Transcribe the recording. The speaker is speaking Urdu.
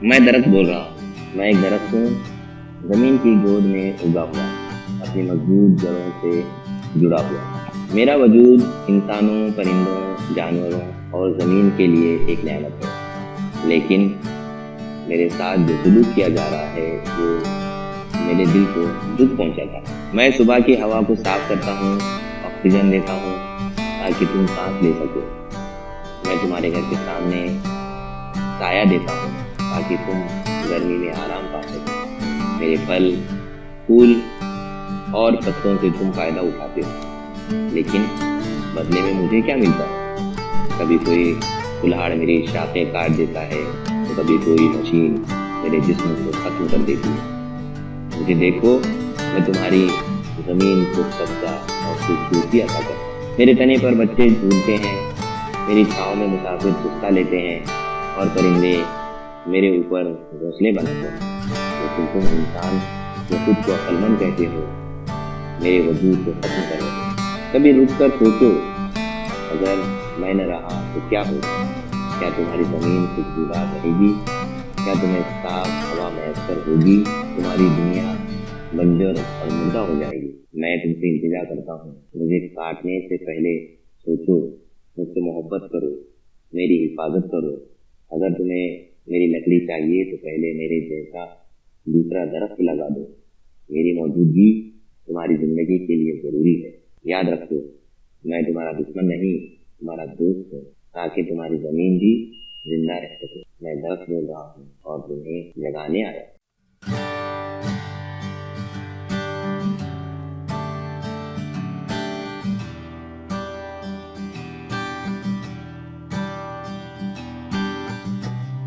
میں درخت بول رہا ہوں. میں ایک درخت ہوں، زمین کی گود میں اگا ہوا، اپنی مضبوط جڑوں سے جڑا ہوا. میرا وجود انسانوں، پرندوں، جانوروں اور زمین کے لیے ایک نعمت ہے، لیکن میرے ساتھ جو سلوک کیا جا رہا ہے وہ میرے دل کو دکھ پہنچاتا ہے. میں صبح کی ہوا کو صاف کرتا ہوں، آکسیجن دیتا ہوں تاکہ تم سانس لے سکو. میں تمہارے گھر کے سامنے سایہ دیتا ہوں تاکہ تم گرمی میں آرام پا سکو. میرے پھل، پھول اور پتوں سے تم فائدہ اٹھاتے ہو، لیکن بدلے میں مجھے کیا ملتا ہے؟ کبھی کوئی کلہاڑ میری شاخیں کاٹ دیتا ہے تو کبھی کوئی مشین میرے جسم کو ختم کر دیتی ہے. مجھے دیکھو، میں تمہاری زمین کو سبزہ اور خوبصورتی عطا کرتا ہوں. میرے تنے پر بچے جھولتے ہیں، میری چھاؤں میں مسافر سستا لیتے ہیں اور پرندے میرے اوپر گھونسلے بناتے ہیں. لیکن تم انسان جو خود کو عقل مند کہتے ہو، میرے وجود کو ختم کر رہے ہو. کبھی رک کر سوچو، اگر میں نہ رہا تو کیا ہوگا؟ کیا تمہاری زمین خوشبودار رہے گی؟ کیا تمہیں صاف ہوا میسر ہوگی؟ تمہاری دنیا بنجر اور مردہ ہو جائے گی. میں تم سے التجا کرتا ہوں، مجھے کاٹنے سے پہلے سوچو، مجھ سے محبت کرو، میری حفاظت کرو. اگر تمہیں میری لکڑی چاہیے تو پہلے میرے جیسا دوسرا درخت لگا دو. میری موجودگی تمہاری زندگی کے لیے ضروری ہے. یاد رکھو، میں تمہارا دشمن نہیں، تمہارا دوست ہوں، تاکہ تمہاری زمین بھی زندہ رہ سکے. میں درخت بول رہا ہوں اور تمہیں جگانے آیا.